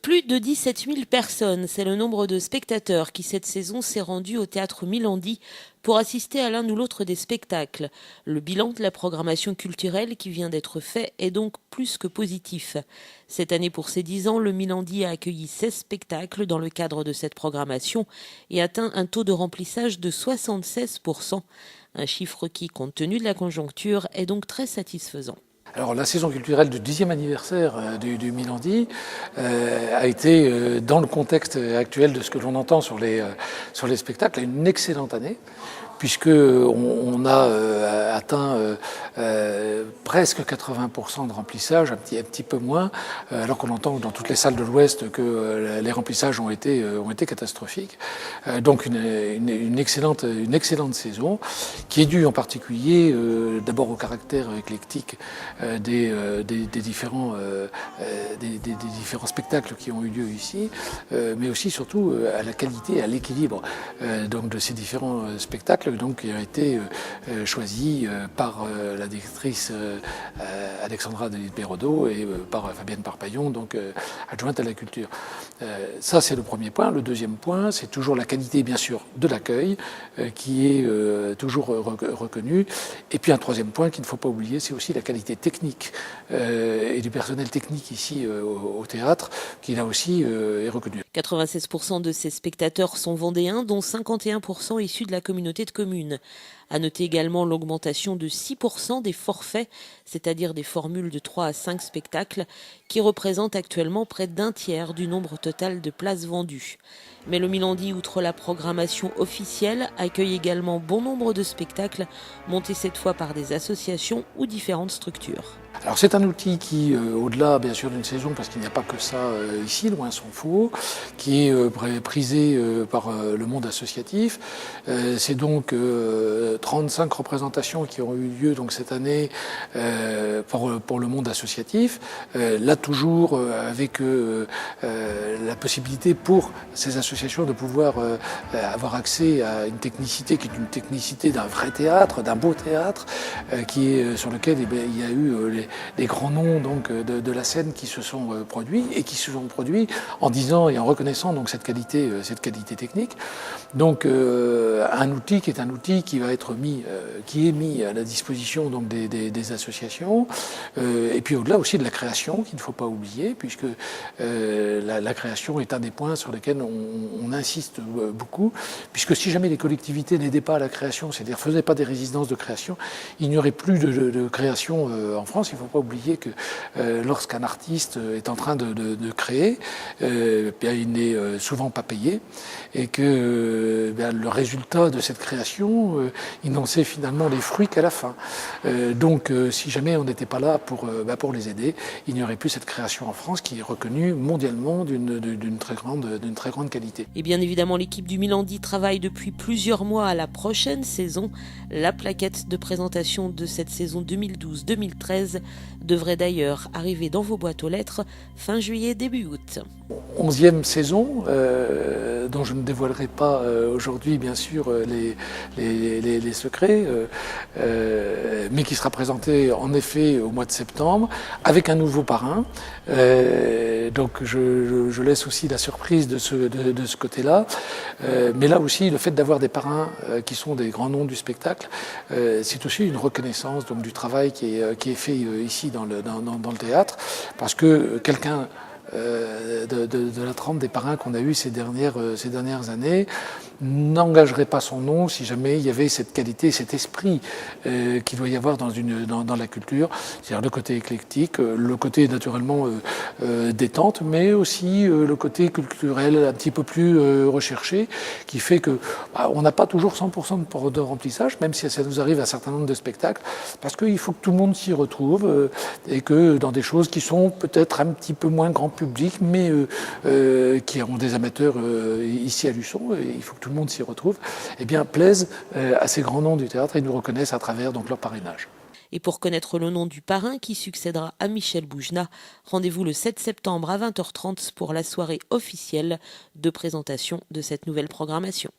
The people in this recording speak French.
Plus de 17 000 personnes, c'est le nombre de spectateurs qui cette saison s'est rendu au théâtre Milandi pour assister à l'un ou l'autre des spectacles. Le bilan de la programmation culturelle qui vient d'être fait est donc plus que positif. Cette année, pour ses 10 ans, le Milandi a accueilli 16 spectacles dans le cadre de cette programmation et atteint un taux de remplissage de 76%. Un chiffre qui, compte tenu de la conjoncture, est donc très satisfaisant. Alors la saison culturelle du 10e anniversaire du Milandi a été, dans le contexte actuel de ce que l'on entend sur les spectacles, une excellente année, puisqu'on a atteint presque 80% de remplissage, un petit peu moins, alors qu'on entend dans toutes les salles de l'Ouest que les remplissages ont été catastrophiques. Donc une excellente saison, qui est due en particulier d'abord au caractère éclectique des différents spectacles qui ont eu lieu ici, mais aussi surtout à la qualité, à l'équilibre donc de ces différents spectacles donc, qui ont été choisis par la directrice Alexandra Delis-Bérodeau et par Fabienne Parpaillon, donc adjointe à la culture. Ça, c'est le premier point. Le deuxième point, c'est toujours la qualité, bien sûr, de l'accueil qui est toujours reconnue. Et puis un troisième point qu'il ne faut pas oublier, c'est aussi la qualité technique et du personnel technique ici au théâtre, qui là aussi est reconnu. 96% de ces spectateurs sont vendéens, dont 51% issus de la communauté de communes. À noter également l'augmentation de 6% des forfaits, c'est-à-dire des formules de 3 à 5 spectacles, qui représentent actuellement près d'un tiers du nombre total de places vendues. Mais le Milandi, outre la programmation officielle, accueille également bon nombre de spectacles, montés cette fois par des associations ou différentes structures. Alors c'est un outil qui, au-delà bien sûr d'une saison, parce qu'il n'y a pas que ça ici, loin s'en faut, qui est prisé par le monde associatif. C'est donc 35 représentations qui ont eu lieu donc cette année pour le monde associatif. Là toujours avec la possibilité pour ces associations de pouvoir avoir accès à une technicité qui est une technicité d'un vrai théâtre, d'un beau théâtre, sur lequel il y a eu les grands noms donc de la scène qui se sont produits et qui se sont produits en disant et en reconnaissant donc cette qualité technique. Donc un outil qui est un outil qui va être mis à la disposition donc des associations et puis au-delà aussi de la création qu'il ne faut pas oublier, puisque la création est un des points sur lesquels on insiste beaucoup, puisque si jamais les collectivités n'aidaient pas à la création, c'est-à-dire faisaient pas des résidences de création, il n'y aurait plus de création en France. Il ne faut pas oublier que lorsqu'un artiste est en train de créer, il n'est souvent pas payé, et que le résultat de cette création, il n'en sait finalement les fruits qu'à la fin. Donc si jamais on n'était pas là pour les aider, il n'y aurait plus cette création en France qui est reconnue mondialement d'une très grande qualité. Et bien évidemment, l'équipe du Milandi travaille depuis plusieurs mois à la prochaine saison. La plaquette de présentation de cette saison 2012-2013 devrait d'ailleurs arriver dans vos boîtes aux lettres fin juillet, début août. 11e saison, dont je ne dévoilerai pas aujourd'hui bien sûr les secrets, mais qui sera présentée en effet au mois de septembre avec un nouveau parrain. Donc je laisse aussi la surprise de ce côté-là. Mais là aussi, le fait d'avoir des parrains qui sont des grands noms du spectacle, c'est aussi une reconnaissance donc, du travail qui est fait ici dans le théâtre, parce que quelqu'un de la trempe des parrains qu'on a eu ces dernières années n'engagerait pas son nom si jamais il y avait cette qualité, cet esprit qu'il doit y avoir dans la culture, c'est-à-dire le côté éclectique, le côté naturellement détente, mais aussi le côté culturel un petit peu plus recherché, qui fait que on n'a pas toujours 100% de remplissage, même si ça nous arrive à un certain nombre de spectacles, parce qu'il faut que tout le monde s'y retrouve et que dans des choses qui sont peut-être un petit peu moins grand public, mais qui ont des amateurs ici à Luçon, et il faut que tout le monde s'y retrouve, eh bien, plaisent à ces grands noms du théâtre et nous reconnaissent à travers donc, leur parrainage. Et pour connaître le nom du parrain qui succédera à Michel Boujna, rendez-vous le 7 septembre à 20h30 pour la soirée officielle de présentation de cette nouvelle programmation.